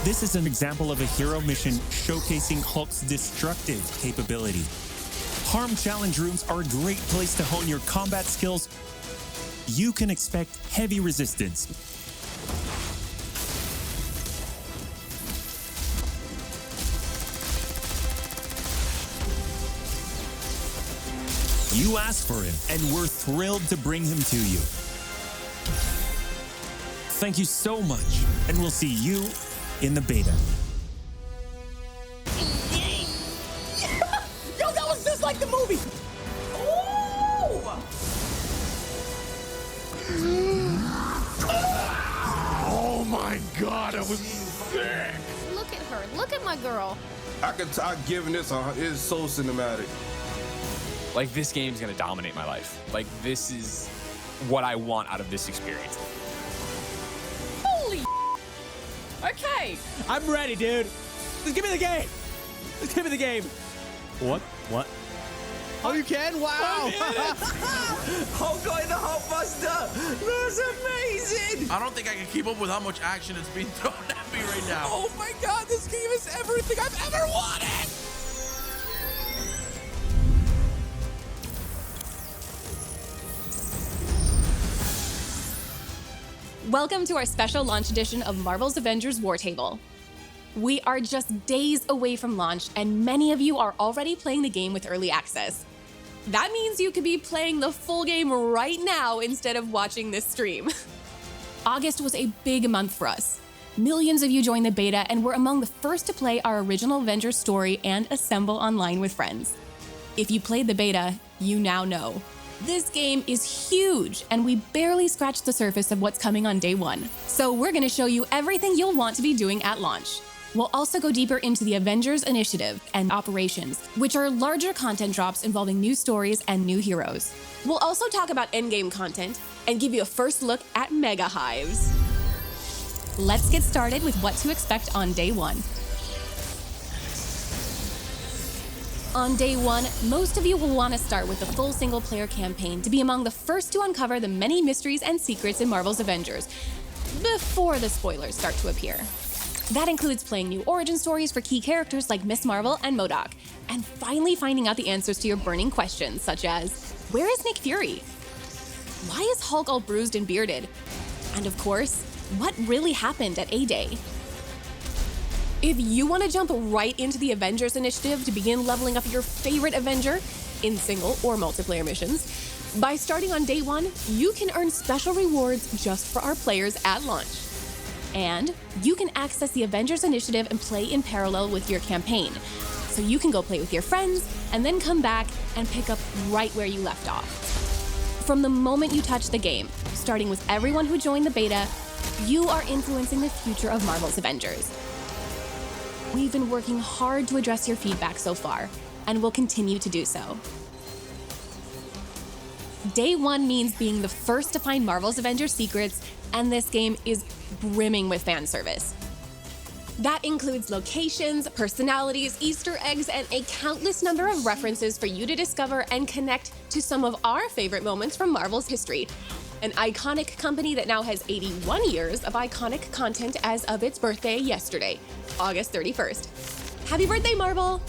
This is an example of a hero mission showcasing Hulk's destructive capability. Harm challenge rooms are a great place to hone your combat skills. You can expect heavy resistance. You asked for him, and we're thrilled to bring him to you. Thank you so much, and we'll see you in the beta. Yo, that was just like the movie! Ooh! Oh my God, I was sick! Look at her. Look at my girl. I'm giving this it's so cinematic. Like, this game's gonna dominate my life. Like, this is what I want out of this experience. Holy Okay. I'm ready, dude. Just give me the game. Just give me the game. What? Oh, you can? Wow. Hawkeye the Hulkbuster. That's amazing. I don't think I can keep up with how much action is being thrown at me right now. Oh my God, this game is everything I've ever wanted. Welcome to our special launch edition of Marvel's Avengers War Table. We are just days away from launch, and many of you are already playing the game with early access. That means you could be playing the full game right now instead of watching this stream. August was a big month for us. Millions of you joined the beta and were among the first to play our original Avengers story and assemble online with friends. If you played the beta, you now know. This game is huge, and we barely scratched the surface of what's coming on day one. So we're gonna show you everything you'll want to be doing at launch. We'll also go deeper into the Avengers Initiative and Operations, which are larger content drops involving new stories and new heroes. We'll also talk about Endgame content and give you a first look at Mega Hives. Let's get started with what to expect on day one. On day one, most of you will want to start with the full single-player campaign to be among the first to uncover the many mysteries and secrets in Marvel's Avengers, before the spoilers start to appear. That includes playing new origin stories for key characters like Miss Marvel and MODOK, and finally finding out the answers to your burning questions, such as, where is Nick Fury? Why is Hulk all bruised and bearded? And of course, what really happened at A-Day? If you want to jump right into the Avengers Initiative to begin leveling up your favorite Avenger in single or multiplayer missions, by starting on day one, you can earn special rewards just for our players at launch. And you can access the Avengers Initiative and play in parallel with your campaign. So you can go play with your friends and then come back and pick up right where you left off. From the moment you touch the game, starting with everyone who joined the beta, you are influencing the future of Marvel's Avengers. We've been working hard to address your feedback so far, and will continue to do so. Day one means being the first to find Marvel's Avengers secrets, and this game is brimming with fan service. That includes locations, personalities, Easter eggs, and a countless number of references for you to discover and connect to some of our favorite moments from Marvel's history. An iconic company that now has 81 years of iconic content as of its birthday yesterday, August 31st. Happy birthday, Marvel!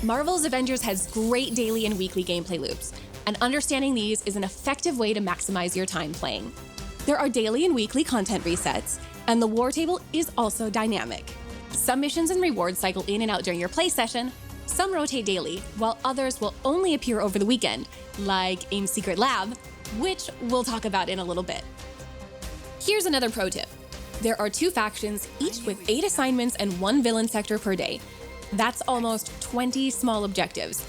Marvel's Avengers has great daily and weekly gameplay loops, and understanding these is an effective way to maximize your time playing. There are daily and weekly content resets, and the war table is also dynamic. Some missions and rewards cycle in and out during your play session, some rotate daily, while others will only appear over the weekend, like AIM's Secret Lab, which we'll talk about in a little bit. Here's another pro tip. There are 2 factions, each with 8 assignments and 1 villain sector per day. That's almost 20 small objectives.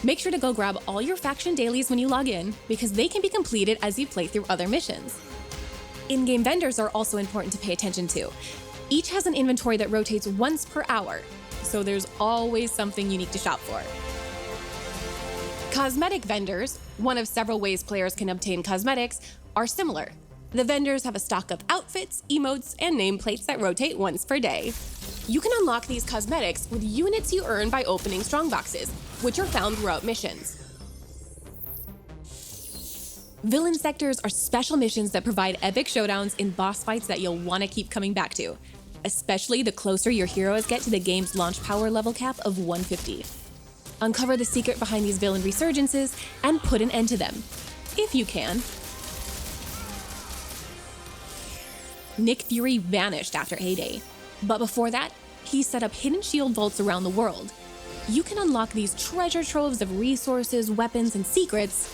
Make sure to go grab all your faction dailies when you log in, because they can be completed as you play through other missions. In-game vendors are also important to pay attention to. Each has an inventory that rotates once per hour, so there's always something unique to shop for. Cosmetic vendors, one of several ways players can obtain cosmetics, are similar. The vendors have a stock of outfits, emotes, and nameplates that rotate once per day. You can unlock these cosmetics with units you earn by opening strongboxes, which are found throughout missions. Villain sectors are special missions that provide epic showdowns in boss fights that you'll want to keep coming back to. especially the closer your heroes get to the game's launch power level cap of 150. Uncover the secret behind these villain resurgences and put an end to them, if you can. Nick Fury vanished after A-Day, but before that, he set up hidden shield vaults around the world. You can unlock these treasure troves of resources, weapons, and secrets.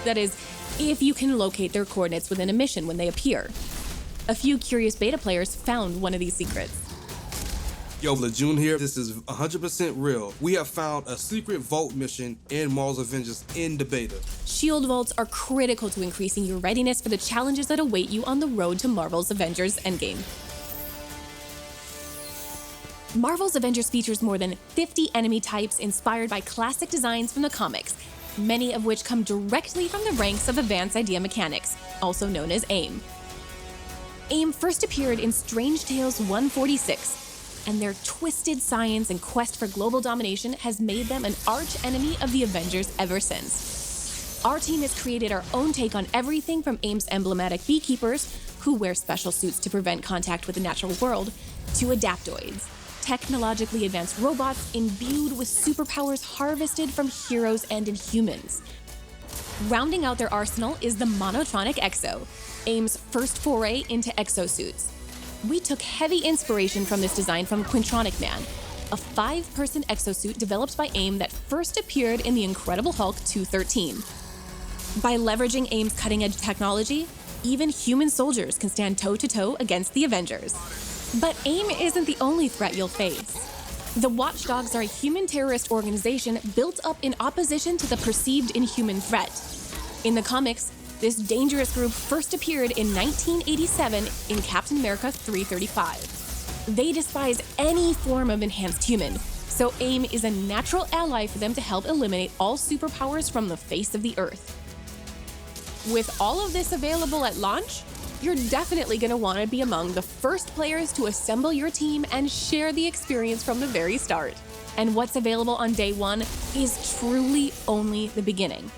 That is, if you can locate their coordinates within a mission when they appear. A few curious beta players found one of these secrets. Yo, Lejeune here. This is 100% real. We have found a secret vault mission in Marvel's Avengers in the beta. Shield vaults are critical to increasing your readiness for the challenges that await you on the road to Marvel's Avengers Endgame. Marvel's Avengers features more than 50 enemy types inspired by classic designs from the comics, many of which come directly from the ranks of Advanced Idea Mechanics, also known as AIM. AIM first appeared in Strange Tales 146, and their twisted science and quest for global domination has made them an arch-enemy of the Avengers ever since. Our team has created our own take on everything from AIM's emblematic beekeepers, who wear special suits to prevent contact with the natural world, to adaptoids, technologically advanced robots imbued with superpowers harvested from heroes and Inhumans. Rounding out their arsenal is the Monotronic Exo, AIM's first foray into exosuits. We took heavy inspiration from this design from Quintronic Man, a 5-person exosuit developed by AIM that first appeared in The Incredible Hulk 213. By leveraging AIM's cutting-edge technology, even human soldiers can stand toe-to-toe against the Avengers. But AIM isn't the only threat you'll face. The Watchdogs are a human terrorist organization built up in opposition to the perceived inhuman threat. In the comics, this dangerous group first appeared in 1987 in Captain America 335. They despise any form of enhanced human, so AIM is a natural ally for them to help eliminate all superpowers from the face of the Earth. With all of this available at launch, you're definitely going to want to be among the first players to assemble your team and share the experience from the very start. And what's available on day one is truly only the beginning.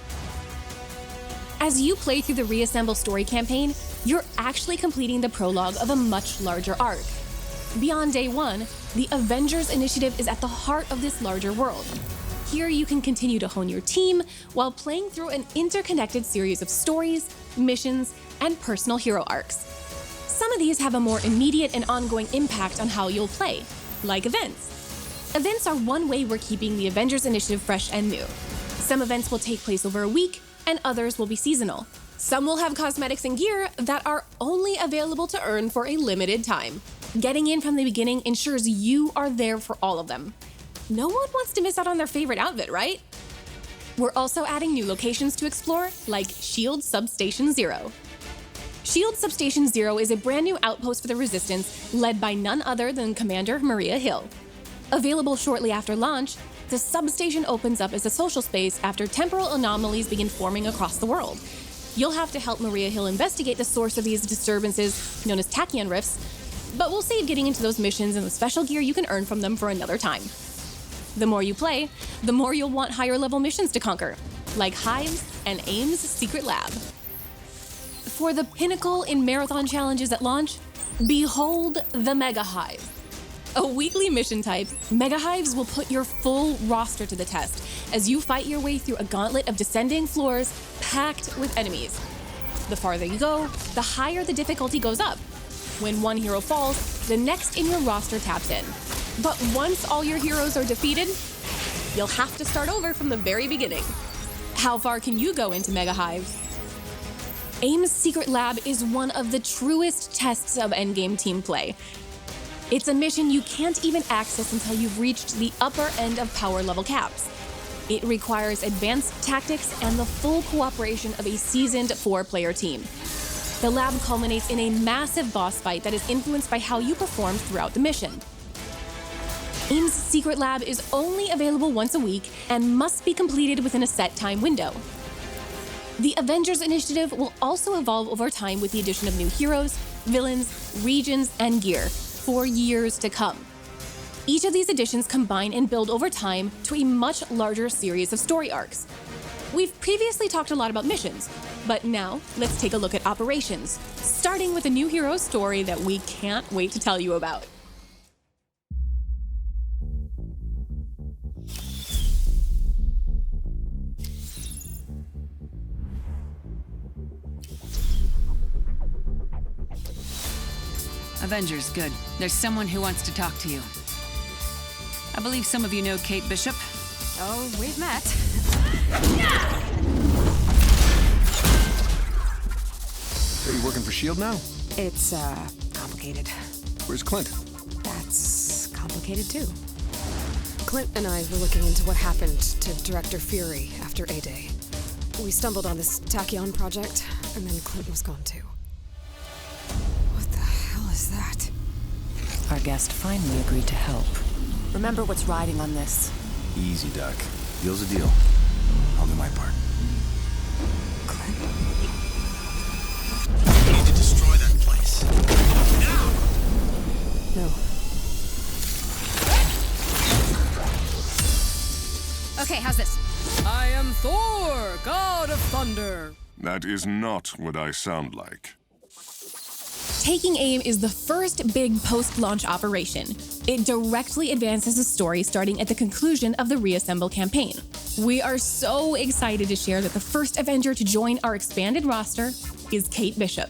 As you play through the Reassemble story campaign, you're actually completing the prologue of a much larger arc. Beyond day one, the Avengers Initiative is at the heart of this larger world. Here you can continue to hone your team while playing through an interconnected series of stories, missions, and personal hero arcs. Some of these have a more immediate and ongoing impact on how you'll play, like events. Events are one way we're keeping the Avengers Initiative fresh and new. Some events will take place over a week, and others will be seasonal. Some will have cosmetics and gear that are only available to earn for a limited time. Getting in from the beginning ensures you are there for all of them. No one wants to miss out on their favorite outfit, right? We're also adding new locations to explore, like SHIELD Substation Zero. SHIELD Substation Zero is a brand new outpost for the Resistance, led by none other than Commander Maria Hill. Available shortly after launch, the substation opens up as a social space after temporal anomalies begin forming across the world. You'll have to help Maria Hill investigate the source of these disturbances, known as tachyon rifts, but we'll save getting into those missions and the special gear you can earn from them for another time. The more you play, the more you'll want higher level missions to conquer, like Hive's and AIM's secret lab. For the pinnacle in marathon challenges at launch, behold the Mega Hive. A weekly mission type, Mega Hives will put your full roster to the test as you fight your way through a gauntlet of descending floors packed with enemies. The farther you go, the higher the difficulty goes up. When one hero falls, the next in your roster taps in. But once all your heroes are defeated, you'll have to start over from the very beginning. How far can you go into Mega Hives? AIM's Secret Lab is one of the truest tests of endgame team play. It's a mission you can't even access until you've reached the upper end of power level caps. It requires advanced tactics and the full cooperation of a seasoned 4-player team. The lab culminates in a massive boss fight that is influenced by how you perform throughout the mission. AIM's Secret Lab is only available once a week and must be completed within a set time window. The Avengers Initiative will also evolve over time with the addition of new heroes, villains, regions, and gear for years to come. Each of these additions combine and build over time to a much larger series of story arcs. We've previously talked a lot about missions, but now let's take a look at operations, starting with a new hero story that we can't wait to tell you about. Avengers, good. There's someone who wants to talk to you. I believe some of you know Kate Bishop. Oh, we've met. Are you working for S.H.I.E.L.D. now? It's, complicated. Where's Clint? That's complicated, too. Clint and I were looking into what happened to Director Fury after A-Day. We stumbled on this Tachyon project, and then Clint was gone, too. What the hell is that? Our guest finally agreed to help. Remember what's riding on this. Easy, Doc. Deal's a deal. I'll do my part. Clint? We need to destroy that place. Now! No. Okay, how's this? I am Thor, God of Thunder. That is not what I sound like. Taking Aim is the first big post-launch operation. It directly advances the story starting at the conclusion of the Reassemble campaign. We are so excited to share that the first Avenger to join our expanded roster is Kate Bishop.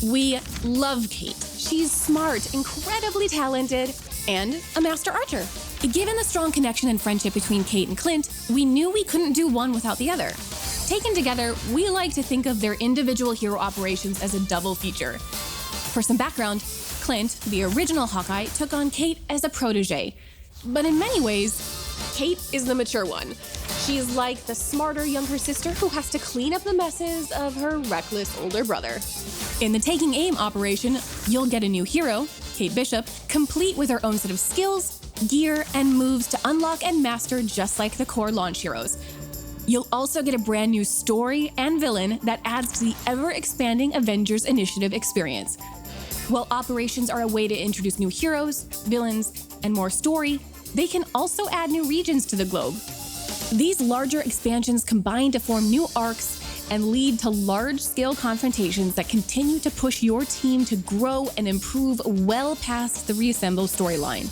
We love Kate. She's smart, incredibly talented, and a master archer. Given the strong connection and friendship between Kate and Clint, we knew we couldn't do one without the other. Taken together, we like to think of their individual hero operations as a double feature. For some background, Clint, the original Hawkeye, took on Kate as a protege. But in many ways, Kate is the mature one. She's like the smarter younger sister who has to clean up the messes of her reckless older brother. In the Taking Aim operation, you'll get a new hero, Kate Bishop, complete with her own set of skills, gear, and moves to unlock and master just like the core launch heroes. You'll also get a brand new story and villain that adds to the ever-expanding Avengers Initiative experience. While operations are a way to introduce new heroes, villains, and more story, they can also add new regions to the globe. These larger expansions combine to form new arcs and lead to large-scale confrontations that continue to push your team to grow and improve well past the Reassemble storyline.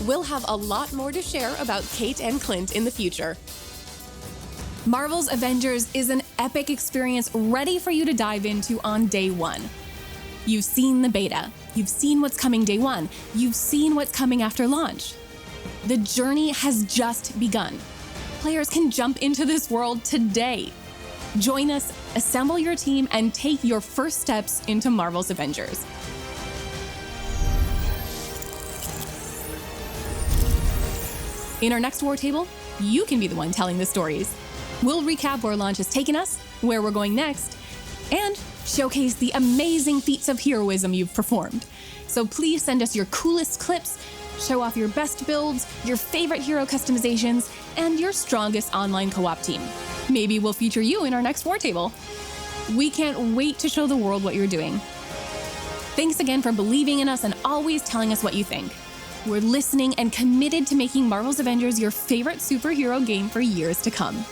We'll have a lot more to share about Kate and Clint in the future. Marvel's Avengers is an epic experience ready for you to dive into on day one. You've seen the beta. You've seen what's coming day one. You've seen what's coming after launch. The journey has just begun. Players can jump into this world today. Join us, assemble your team, and take your first steps into Marvel's Avengers. In our next War Table, you can be the one telling the stories. We'll recap where launch has taken us, where we're going next, and showcase the amazing feats of heroism you've performed. So please send us your coolest clips, show off your best builds, your favorite hero customizations, and your strongest online co-op team. Maybe we'll feature you in our next War Table. We can't wait to show the world what you're doing. Thanks again for believing in us and always telling us what you think. We're listening and committed to making Marvel's Avengers your favorite superhero game for years to come.